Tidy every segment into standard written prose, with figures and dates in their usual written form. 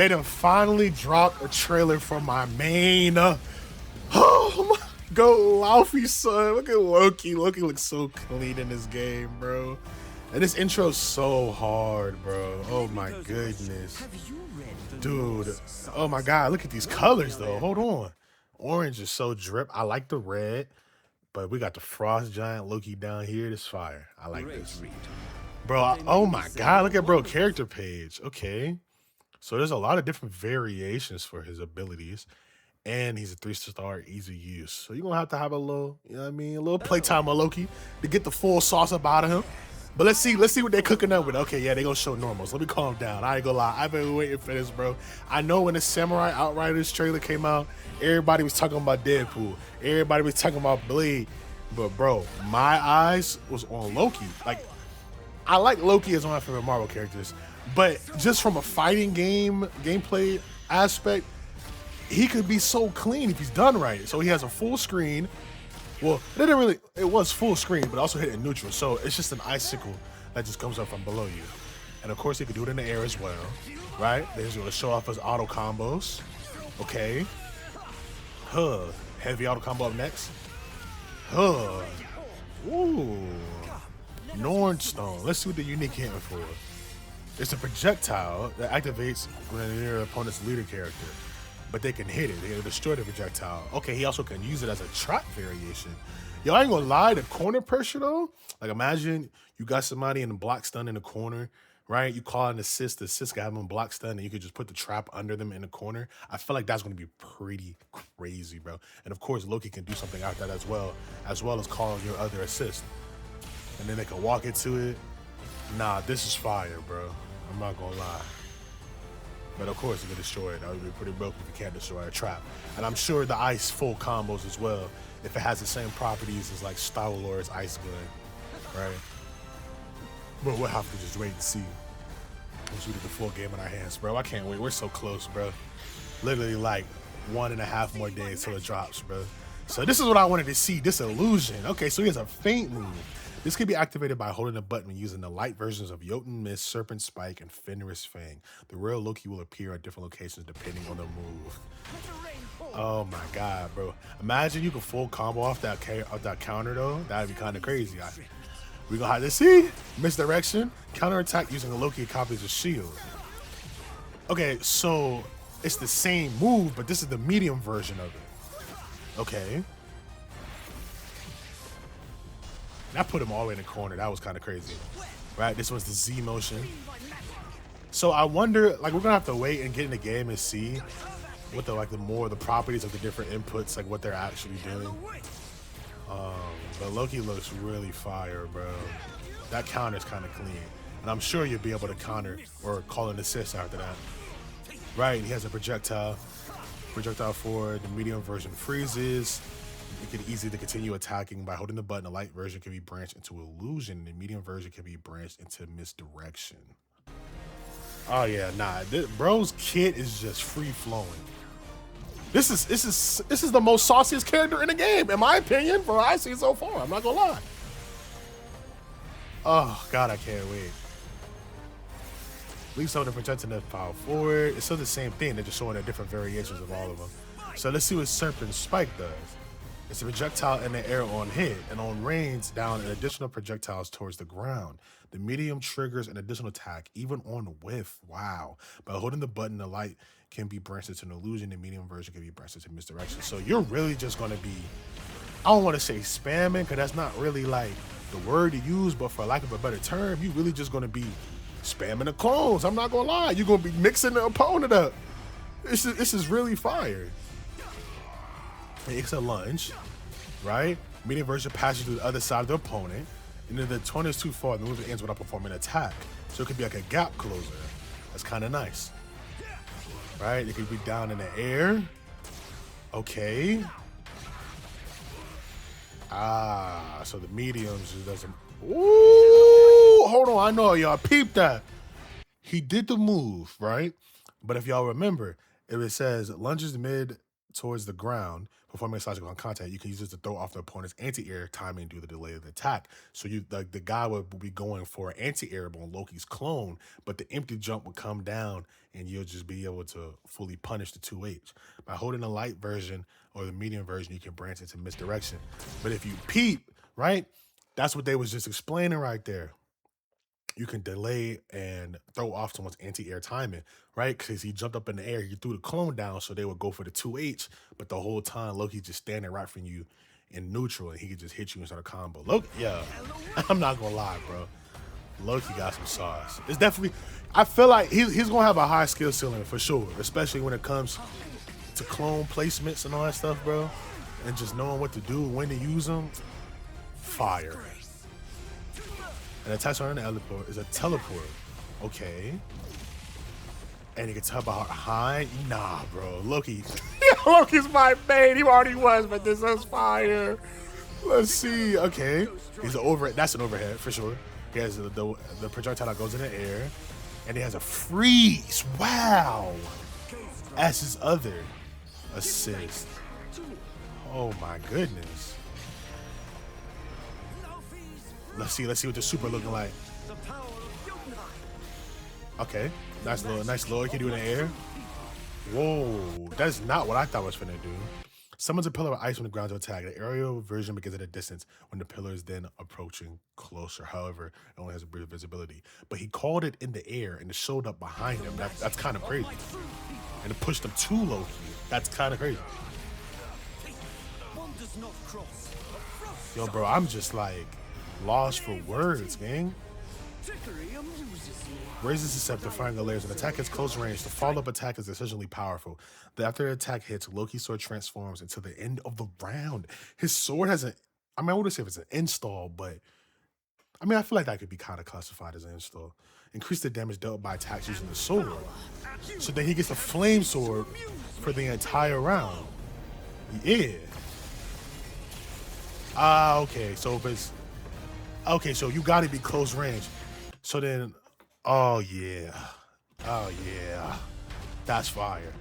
They done finally dropped a trailer for my main. Oh my, go Laufey, son. Look at Loki. Loki looks so clean in this game, bro. And this intro's so hard, bro. Oh my goodness. Dude. Oh my god. Look at these colors, though. Hold on. Orange is so drip. I like the red, but we got the frost giant Loki down here. This fire. I like this. Bro, oh my god. Look at bro character page. Okay. So there's a lot of different variations for his abilities. And he's a 3-star, easy use. So you're gonna have a little, you know what I mean, a little playtime with Loki to get the full sauce up out of him. But let's see what they're cooking up with. Okay, yeah, they gonna show normals. Let me calm down. I ain't gonna lie. I've been waiting for this, bro. I know when the Samurai Outriders trailer came out, everybody was talking about Deadpool. Everybody was talking about Blade. But bro, my eyes was on Loki. Like, I like Loki as one of my favorite Marvel characters. But just from a fighting gameplay aspect, he could be so clean if he's done right. So he has a full screen. Well, it was full screen, but also hit in neutral. So it's just an icicle that just comes up from below you. And of course, he could do it in the air as well, right? Then he's gonna show off his auto combos. Okay. Heavy auto combo up next. Ooh. Nornstone. Let's see what the unique hitting for. It's a projectile that activates when near opponent's leader character, but they can hit it. They can destroy the projectile. Okay, he also can use it as a trap variation. Yo, I ain't gonna lie, the corner pressure though, like imagine you got somebody in the block stun in the corner, right? You call an assist, the assist can have them block stun, and you could just put the trap under them in the corner. I feel like that's gonna be pretty crazy, bro. And of course, Loki can do something out that as well as calling your other assist. And then they can walk into it. Nah, this is fire, bro. I'm not gonna lie. But of course, you can destroy it. That would be pretty broken if you can't destroy a trap. And I'm sure the ice full combos as well, if it has the same properties as like Star-Lord's ice gun, right? But we'll have to just wait and see. Once we get the full game in our hands, bro. I can't wait. We're so close, bro. Literally like 1.5 more days till it drops, bro. So this is what I wanted to see, this illusion. Okay, so he has a feint move. This can be activated by holding a button when using the light versions of Jotun Mist, Serpent Spike, and Fenris Fang. The real Loki will appear at different locations depending on the move. Oh my god, bro. Imagine you could full combo off that counter though. That'd be kind of crazy. We gonna have to see. Misdirection. Counterattack using a Loki copies of shield. Okay, so it's the same move, but this is the medium version of it. Okay. That put him all the way in the corner. That was kind of crazy, right? This was the Z motion. So I wonder, like, we're gonna have to wait and get in the game and see what the properties of the different inputs, like what they're actually doing. But Loki looks really fire, bro. That counter is kind of clean, and I'm sure you'll be able to counter or call an assist after that, right? He has a projectile forward. The medium version freezes. You can easily continue attacking by holding the button. The light version can be branched into illusion. The medium version can be branched into misdirection. Oh yeah, nah. Bro's kit is just free flowing. This is the most sauciest character in the game, in my opinion, from what I see so far. I'm not gonna lie. Oh god, I can't wait. Leave some of the projecting the power forward. It's still the same thing. They're just showing the different variations of all of them. So let's see what Serpent Spike does. It's a projectile in the air on hit, and on range, down an additional projectiles towards the ground. The medium triggers an additional attack, even on whiff. Wow. By holding the button, the light can be branched into an illusion. The medium version can be branched into misdirection. So you're really just going to be, I don't want to say spamming, because that's not really like the word to use, but for lack of a better term, you really just going to be spamming the clones. I'm not going to lie. You're going to be mixing the opponent up. This is really fire. It's a lunge, right? Medium version passes to the other side of the opponent, and if the opponent is too far, the move ends without performing an attack. So it could be like a gap closer. That's kind of nice, right? It could be down in the air. Okay. So the mediums just doesn't. Ooh, hold on. I know y'all peeped that. He did the move, right? But if y'all remember, if it says lunges mid towards the ground, performing a psychological contact, you can use this to throw off the opponent's anti-air timing due to the delay of the attack. So you the guy would be going for anti-air on Loki's clone, but the empty jump would come down and you'll just be able to fully punish the 2H. By holding the light version or the medium version, you can branch into misdirection. But if you peep, right, that's what they was just explaining right there. You can delay and throw off someone's anti-air timing, right? Because he jumped up in the air, he threw the clone down, so they would go for the 2H, but the whole time Loki just standing right from you in neutral, and he could just hit you and start a combo. Loki, yeah, I'm not gonna lie, bro. Loki got some sauce. It's definitely, I feel like he's gonna have a high skill ceiling for sure, especially when it comes to clone placements and all that stuff, bro. And just knowing what to do, when to use them, fire. And attached on the teleport is a teleport. Okay. And you can tell about high. Nah, bro. Loki. Loki's my main. He already was, but this is fire. Let's see. Okay. He's an overhead. That's an overhead for sure. He has the projectile that goes in the air. And he has a freeze. Wow. As his other assist. Oh my goodness. Let's see what the super looking like. Okay, nice little he can do in the air. Whoa, that's not what I thought I was finna do. Summons a pillar of ice on the ground to attack. The aerial version begins at a distance when the pillar is then approaching closer. However, it only has a brief visibility. But he called it in the air and it showed up behind him. That's kind of crazy. And it pushed him to Loki. That's kind of crazy. Yo, bro, I'm just like lost for words, gang. Raises his scepter, firing the layers. An attack at close range. The follow-up attack is essentially powerful. After the attack hits, Loki's sword transforms until the end of the round. His sword has I wouldn't say if it's an install, but I feel like that could be kind of classified as an install. Increase the damage dealt by attacks using the sword. So then he gets a flame sword for the entire round. Yeah. Okay. So if it's okay, so you gotta be close range. So then, oh yeah, that's fire,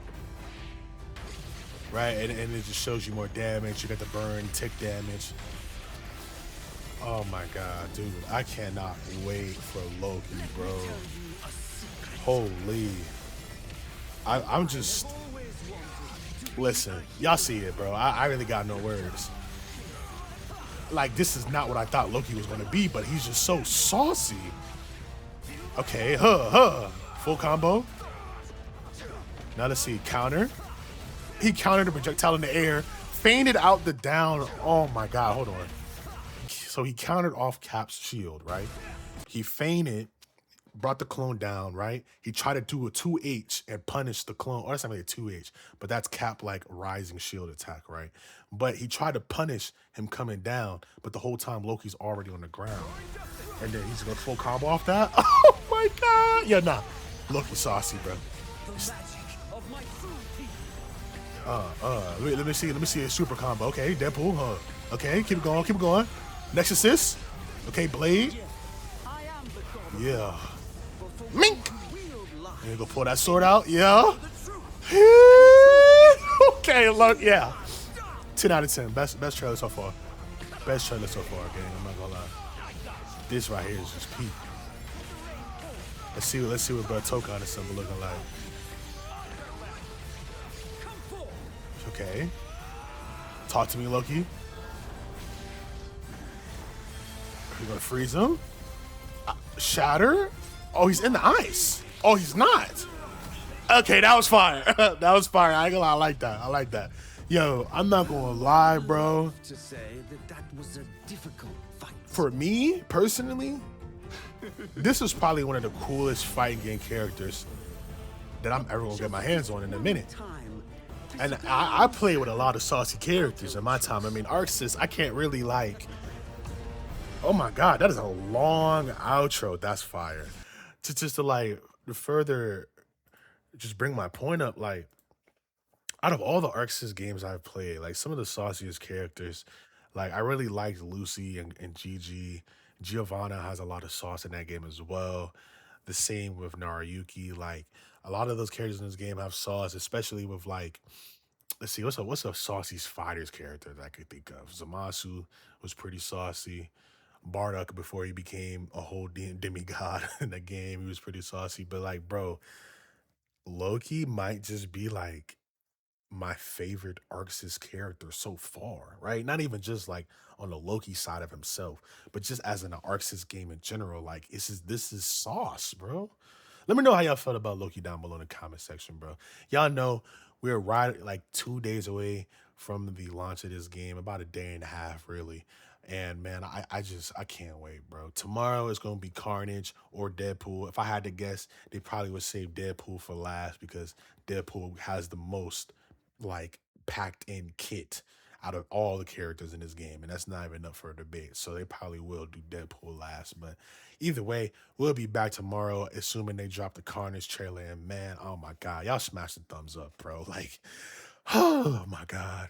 right? And it just shows you more damage. You got the burn, tick damage. Oh my god, dude, I cannot wait for Loki, bro. Holy, I'm just, listen, y'all see it, bro. I really got no words. Like, this is not what I thought Loki was going to be, but he's just so saucy. Okay, full combo. Now let's see, counter. He countered the projectile in the air, feinted out the down. Oh my god, hold on. So he countered off Cap's shield, right? He feinted, brought the clone down, right? He tried to do a 2H and punish the clone. Or that's not really a 2H, but that's Cap like rising shield attack, right? But he tried to punish him coming down, but the whole time Loki's already on the ground. And then he's gonna full combo off that. Oh my god! Yeah, nah. Loki saucy, bro. Let me see a super combo. Okay, Deadpool. Okay, keep it going. Next assist. Okay, Blade. Yeah. Mink! And you go pull that sword out. Yeah. Okay, look, yeah. 10 out of 10. Best trailer so far. Best trailer so far, gang. I'm not gonna lie. This right here is just peak. Let's see what Marvel Tokon is something looking like. Okay. Talk to me, Loki. You're gonna freeze him? Shatter? Oh, he's in the ice. Oh, he's not. Okay, that was fire. That was fire. I ain't gonna lie, I like that. Yo, I'm not gonna lie, bro. To say that was a difficult fight. For me, personally, this is probably one of the coolest fighting game characters that I'm ever gonna get my hands on in a minute. And I play with a lot of saucy characters in my time. ARCSYS, I can't really like. Oh my god, that is a long outro. That's fire. To further just bring my point up, like, out of all the ARCSYS games I've played, like some of the sauciest characters, like I really liked Lucy and Gigi. Giovanna has a lot of sauce in that game as well. The same with Narayuki. Like a lot of those characters in this game have sauce, especially with like let's see, what's a saucy fighters character that I could think of? Zamasu was pretty saucy. Bardock before he became a whole demigod in the game, he was pretty saucy. But like, bro, Loki might just be like my favorite ARCSYS character so far, right? Not even just like on the Loki side of himself, but just as an ARCSYS game in general. Like, this is sauce, bro. Let me know how y'all felt about Loki down below in the comment section, bro. Y'all know we're right like 2 days away from the launch of this game, about a day and a half, really. And man, I can't wait, bro. Tomorrow is gonna be Carnage or Deadpool. If I had to guess, they probably would save Deadpool for last because Deadpool has the most like packed in kit out of all the characters in this game, and that's not even up for a debate. So they probably will do Deadpool last. But either way, we'll be back tomorrow, assuming they drop the Carnage trailer. And man, oh my god, y'all smash the thumbs up, bro. Like, oh my god.